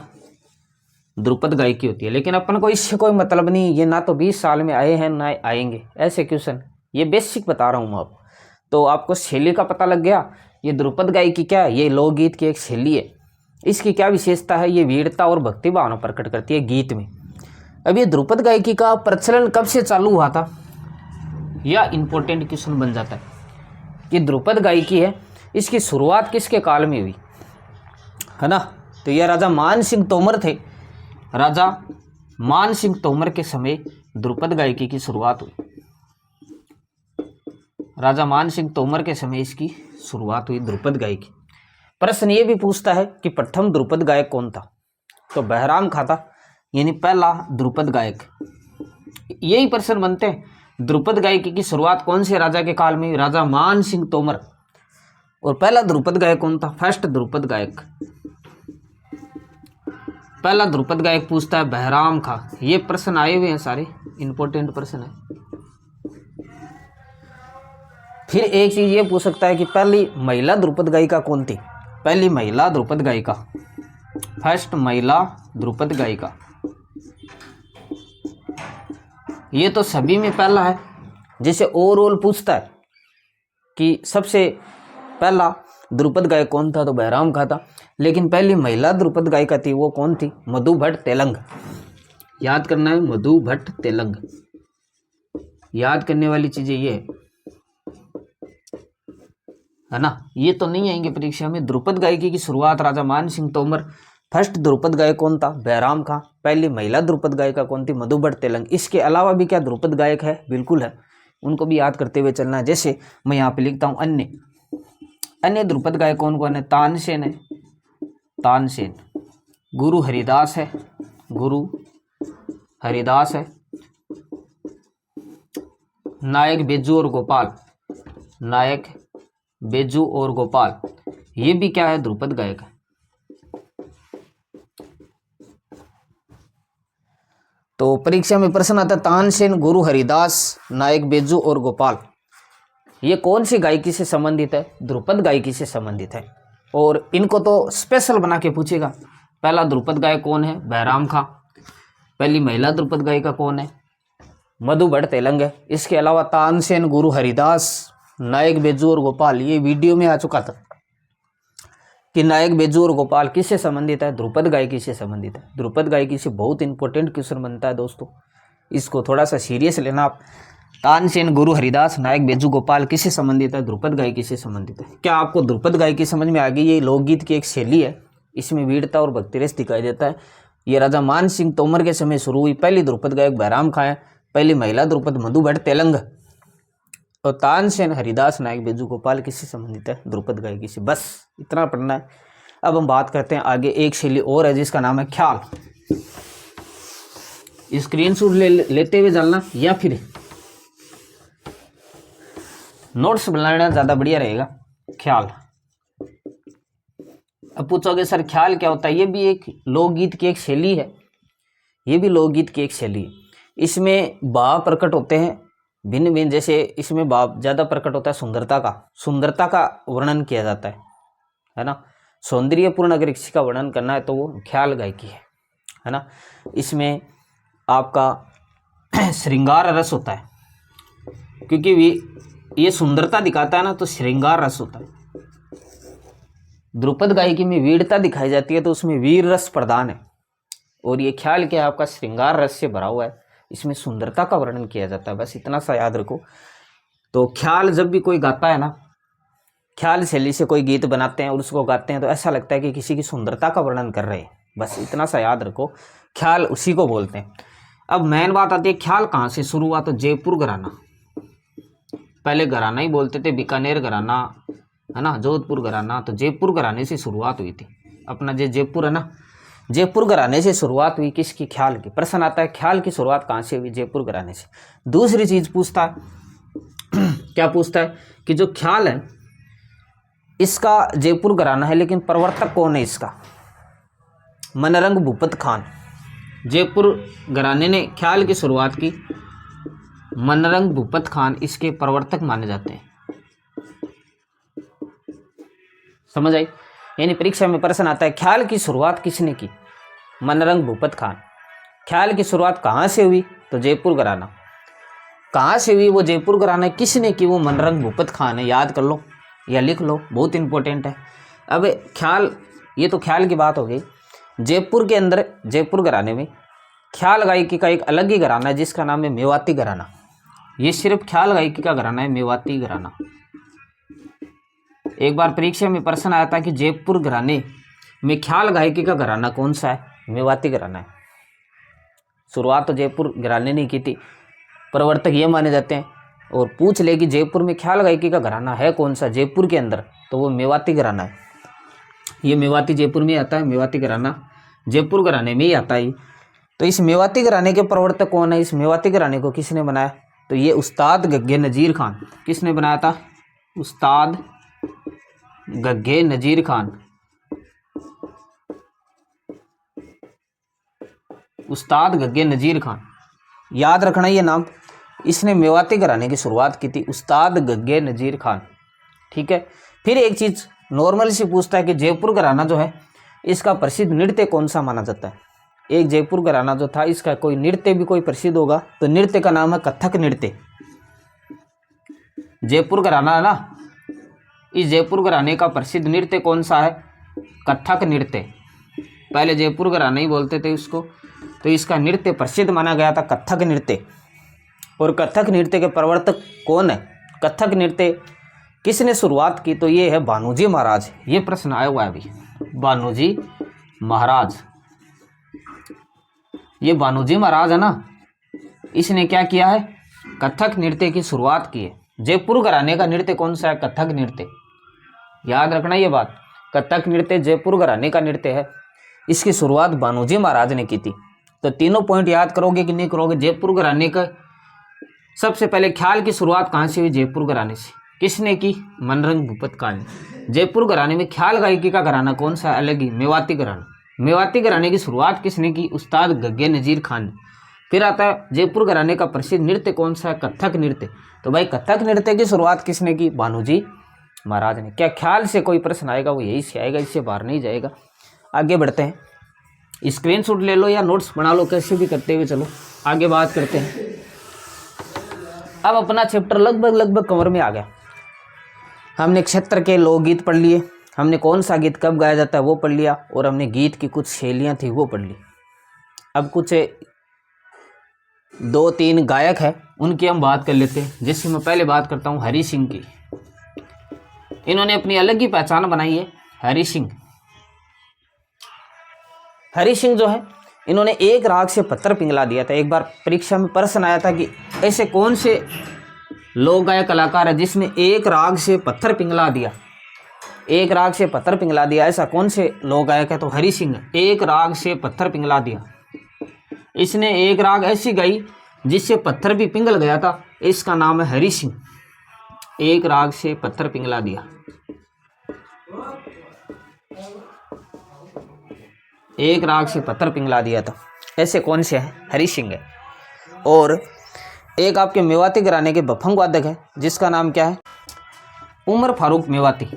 Speaker 1: ध्रुपद गायकी होती है। लेकिन अपन को इससे कोई मतलब नहीं, ये ना तो 20 साल में आए हैं ना आएंगे ऐसे क्वेश्चन, ये बेसिक बता रहा हूँ मैं आपको। तो आपको शैली का पता लग गया। ये ध्रुपद गायकी क्या है? ये लोकगीत की एक शैली है। इसकी क्या विशेषता है? ये वीरता और भक्ति भावना प्रकट करती है गीत में। अब ये ध्रुपद गायकी का प्रचलन कब से चालू हुआ था, या इंपॉर्टेंट क्वेश्चन बन जाता है कि ध्रुपद गायकी है, इसकी शुरुआत किसके काल में हुई, है ना? तो यह राजा मान सिंह तोमर थे। राजा मान सिंह तोमर के समय ध्रुपद गायकी की शुरुआत हुई। राजा मान सिंह तोमर के समय इसकी शुरुआत हुई ध्रुपद गायकी। प्रश्न ये भी पूछता है कि प्रथम ध्रुपद गायक कौन था? तो बहराम खां था, यानी पहला ध्रुपद गायक। यही प्रश्न बनते हैं। ध्रुपद गायकी की शुरुआत कौन से राजा के काल में? राजा मान सिंह तोमर। और पहला ध्रुपद गायक कौन था? फर्स्ट ध्रुपद गायक, पहला ध्रुपद गायक पूछता है बहराम खां। ये प्रश्न आए हुए हैं सारे, इंपॉर्टेंट प्रश्न है। फिर एक चीज ये पूछ सकता है कि पहली महिला ध्रुपद गायिका कौन थी? पहली महिला ध्रुपद गायिका, फर्स्ट महिला ध्रुपद गायिका। ये तो सभी में पहला है। जैसे ओवरऑल पूछता है कि सबसे पहला ध्रुपद गायक कौन था, तो बहराम खां था। लेकिन पहली महिला ध्रुपद गायिका थी, वो कौन थी? मधु भट्ट तेलंग। याद करना है, मधु भट्ट तेलंग। याद करने वाली चीजें ये है ना, ये तो नहीं आएंगे परीक्षा में। ध्रुपद गायकी की शुरुआत राजा मान सिंह तोमर। फर्स्ट ध्रुपद गायक कौन था? बहराम खां। पहली महिला ध्रुपद गायिका कौन थी? मधु भट्ट तेलंग। इसके अलावा भी क्या ध्रुपद गायक है? बिल्कुल है, उनको भी याद करते हुए चलना है। जैसे मैं यहाँ पे लिखता हूँ अन्य ध्रुपद गायक कौन कौन है? तानसेन है, तानसेन। गुरु हरिदास है, गुरु हरिदास है। नायक बेजू और गोपाल, नायक बेजू और गोपाल, ये भी क्या है? ध्रुपद गायक है। तो परीक्षा में प्रश्न आता है तानसेन, गुरु हरिदास, नायक बेजू और गोपाल, ये कौन सी गायकी से संबंधित है? ध्रुपद गायकी से संबंधित है। और इनको तो स्पेशल बना के पूछेगा। पहला ध्रुपद गायक कौन है? बहराम खां। पहली महिला ध्रुपद गायिका कौन है? मधु भट्ट तेलंग है। इसके अलावा तानसेन, गुरु हरिदास, नायक बेजू और गोपाल, ये वीडियो में आ चुका था कि नायक बेजू और गोपाल किससे संबंधित है? ध्रुपद गायकी से संबंधित है। ध्रुपद गायकी से बहुत इंपॉर्टेंट क्वेश्चन बनता है दोस्तों, इसको थोड़ा सा सीरियस लेना आप। तानसेन, गुरु हरिदास, नायक बेजू गोपाल किससे संबंधित है? ध्रुपद गायकी से संबंधित है। क्या आपको ध्रुपद गायकी समझ में आ गई? ये लोकगीत की एक शैली है, इसमें वीरता और भक्तिरस दिखाई देता है। ये राजा मान सिंह तोमर के समय शुरू हुई। पहली ध्रुपद गायक बहराम खां है। पहली महिला ध्रुपद मधु भट्ट तेलंग। और तानसेन, हरिदास, नायक बेजू गोपाल किससे संबंधित है? ध्रुपद गायकी से। बस इतना पढ़ना है। अब हम बात करते हैं आगे, एक शैली और है जिसका नाम है ख्याल। स्क्रीनशॉट लेते हुए चलना या फिर नोट्स बनाना ज़्यादा बढ़िया रहेगा। ख्याल। अब पूछोगे सर ख्याल क्या होता है? ये भी एक लोकगीत की एक शैली है। ये भी लोकगीत की एक शैली है। इसमें भाव प्रकट होते हैं भिन्न भिन्न, जैसे इसमें भाव ज़्यादा प्रकट होता है सुंदरता का वर्णन किया जाता है ना। सौंदर्यपूर्ण अगर किसी का वर्णन करना है तो वो ख्याल गायकी है ना। इसमें आपका श्रृंगार रस होता है, क्योंकि ये सुंदरता दिखाता है ना, तो श्रृंगार रस होता है। ध्रुपद गायकी में वीरता दिखाई जाती है तो उसमें वीर रस प्रधान है। और ये ख्याल क्या है? आपका श्रृंगार रस से भरा हुआ है, इसमें सुंदरता का वर्णन किया जाता है। बस इतना सा याद रखो। तो ख्याल जब भी कोई गाता है ना, ख्याल शैली से कोई गीत बनाते हैं और उसको गाते हैं तो ऐसा लगता है कि किसी की सुंदरता का वर्णन कर रहे हैं। बस इतना सा याद रखो, ख्याल उसी को बोलते हैं। अब मेन बात आती है ख्याल कहाँ से शुरू हुआ? तो जयपुर घराना। पहले घराना ही बोलते थे, बीकानेर घराना है ना, जोधपुर घराना। तो जयपुर घराने से शुरुआत हुई थी। अपना जो जयपुर है ना, जयपुर घराने से शुरुआत हुई। किसकी? ख्याल की। प्रश्न आता है ख्याल की शुरुआत कहाँ से हुई? जयपुर घराने से। दूसरी चीज पूछता है क्या पूछता है कि जो ख्याल है इसका जयपुर घराना है, लेकिन प्रवर्तक कौन है इसका? मनरंग भूपत खान। जयपुर घराने ने ख्याल की शुरुआत की। मनरंग भूपत खान इसके प्रवर्तक माने जाते हैं। समझ आई? यानी परीक्षा में प्रश्न आता है ख्याल की शुरुआत किसने की? मनरंग भूपत खान। ख्याल की शुरुआत कहाँ से हुई? तो जयपुर घराना। कहाँ से हुई वो जयपुर घराना, किसने की? वो मनरंग भूपत खान है। याद कर लो या लिख लो, बहुत इंपॉर्टेंट है। अब ख्याल, ये तो ख्याल की बात हो गई। जयपुर के अंदर, जयपुर घराने में ख्याल गायकी का एक अलग ही घराना है जिसका नाम है मेवाती घराना। ये सिर्फ ख्याल गायकी का घराना है, मेवाती घराना। एक बार परीक्षा में प्रश्न आया था कि जयपुर घराने में ख्याल गायकी का घराना कौन सा है? मेवाती घराना है। शुरुआत तो जयपुर घराने ने की थी, प्रवर्तक ये माने जाते हैं। और पूछ ले कि जयपुर में ख्याल गायकी का घराना है कौन सा जयपुर के अंदर, तो वो मेवाती घराना है। ये मेवाती जयपुर में आता है, मेवाती घराना जयपुर घराने में ही आता है। तो इस मेवाती घराने के प्रवर्तक कौन है? इस मेवाती घराने को किसने बनाया? तो ये उस्ताद गग्गे नजीर खान। किसने बनाया था? उस्ताद गग्गे नजीर खान। उस्ताद गग्गे नजीर खान, याद रखना ये नाम। इसने मेवाती घराने की शुरुआत की थी, उस्ताद गग्गे नजीर खान। ठीक है। फिर एक चीज नॉर्मल से पूछता है कि जयपुर घराना जो है इसका प्रसिद्ध नृत्य कौन सा माना जाता है? एक जयपुर घराना जो था इसका कोई नृत्य भी कोई प्रसिद्ध होगा, तो नृत्य का नाम है कथक नृत्य। जयपुर घराना है ना, इस जयपुर घराने का प्रसिद्ध नृत्य कौन सा है? कथक नृत्य। पहले जयपुर घराना ही बोलते थे इसको, तो इसका नृत्य प्रसिद्ध माना गया था कथक नृत्य। और कथक नृत्य के प्रवर्तक कौन है? कथक नृत्य किसने शुरुआत की? तो ये है भानुजी महाराज। ये प्रश्न आया हुआ है अभी, भानुजी महाराज। ये भानुजी महाराज है ना, इसने क्या किया है? कथक नृत्य की शुरुआत की है। जयपुर घराने का नृत्य कौन सा है? कथक नृत्य। याद रखना ये बात, कथक नृत्य जयपुर घराने का नृत्य है। इसकी शुरुआत भानुजी महाराज ने की थी। तो तीनों पॉइंट याद करोगे कि नहीं करोगे? जयपुर घराने का सबसे पहले ख्याल की शुरुआत कहाँ से हुई? जयपुर घराने से। किसने की? मनरंग भूपत खान ने। जयपुर घराने में ख्याल गायकी का घराना कौन सा? अलग ही, मेवाती घराना। मेवाती घराने की शुरुआत किसने की? उस्ताद गग्गे नजीर खान ने। फिर आता है जयपुर घराने का प्रसिद्ध नृत्य कौन सा है? कथक नृत्य। तो भाई कथक नृत्य की शुरुआत किसने की? भानुजी महाराज ने। क्या ख्याल से कोई प्रश्न आएगा वो यही से आएगा, इससे बाहर नहीं जाएगा। आगे बढ़ते हैं, स्क्रीनशॉट ले लो या नोट्स बना लो, कैसे भी करते हुए चलो आगे बात करते हैं। अब अपना चैप्टर लगभग कवर में आ गया। हमने क्षेत्र के लोकगीत पढ़ लिए, हमने कौन सा गीत कब गाया जाता है वो पढ़ लिया, और हमने गीत की कुछ शैलियाँ थी वो पढ़ ली। अब कुछ 2-3 गायक हैं उनकी हम बात कर लेते हैं। जिससे मैं पहले बात करता हूँ हरि सिंह की। इन्होंने अपनी अलग ही पहचान बनाई है। हरि सिंह जो है, इन्होंने एक राग से पत्थर पिघला दिया था। एक बार परीक्षा में प्रश्न आया था कि ऐसे कौन से लोक गायक कलाकार है जिसने एक राग से पत्थर पिघला दिया, एक राग से पत्थर पिघला दिया, ऐसा कौन से लोक गायक है? तो हरि सिंह एक राग से पत्थर पिघला दिया। इसने एक राग ऐसी गाई जिससे पत्थर भी पिघल गया था, इसका नाम है हरि सिंह। एक राग से पत्थर पिघला दिया, एक राग से पत्थर पिघला दिया था, ऐसे कौन से हैं? हरि सिंह है। और एक आपके मेवाती घराने के बफंग वादक है जिसका नाम क्या है? उमर फारूक मेवाती।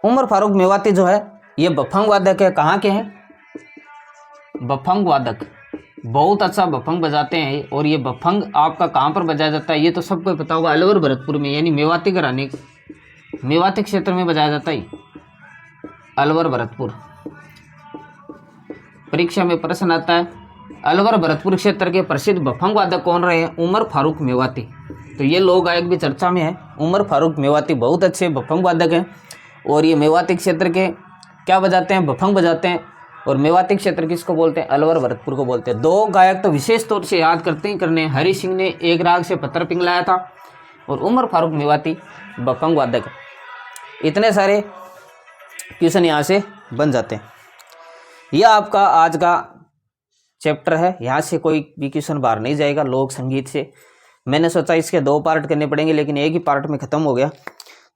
Speaker 1: उमर फारूक मेवाती जो है ये बफंग वादक है। कहाँ के हैं? बफंग वादक, बहुत अच्छा बफंग बजाते हैं। और ये बफंग आपका कहाँ पर बजाया जाता है ये तो सबको पता होगा, अलवर भरतपुर में, यानी मेवाती घराने, मेवाती क्षेत्र में बजाया जाता है। अलवर भरतपुर, परीक्षा में प्रश्न आता है अलवर भरतपुर क्षेत्र के प्रसिद्ध बफंग वादक कौन रहे हैं? उमर फारूक मेवाती। तो ये लोक गायक भी चर्चा में है। उमर फारूक मेवाती बहुत अच्छे बफंग वादक हैं। और ये मेवाती क्षेत्र के क्या बजाते हैं? बफंग बजाते हैं। और मेवाती क्षेत्र किसको बोलते हैं? अलवर भरतपुर को बोलते हैं। 2 गायक तो विशेष तौर से याद करते ही करने। हरि सिंह ने एक राग से पत्थर पिघलाया था और उमर फारूक मेवाती बफंग वादक। इतने सारे क्वेश्चन यहाँ से बन जाते हैं। यह आपका आज का चैप्टर है, यहाँ से कोई भी क्वेश्चन बाहर नहीं जाएगा लोक संगीत से। मैंने सोचा इसके 2 पार्ट करने पड़ेंगे लेकिन एक ही पार्ट में ख़त्म हो गया।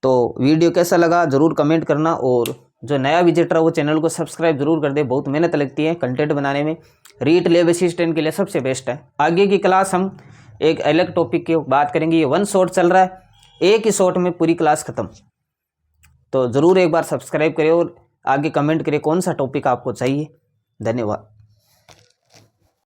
Speaker 1: तो वीडियो कैसा लगा ज़रूर कमेंट करना, और जो नया विजिटर है वो चैनल को सब्सक्राइब जरूर कर दे। बहुत मेहनत लगती है कंटेंट बनाने में, रीट लेब असिस्टेंट के लिए सबसे बेस्ट है। आगे की क्लास हम एक अलग टॉपिक की बात करेंगे। ये 1 शॉट चल रहा है, एक ही शॉट में पूरी क्लास खत्म। तो ज़रूर एक बार सब्सक्राइब करें और आगे कमेंट करें कौन सा टॉपिक आपको चाहिए। धन्यवाद।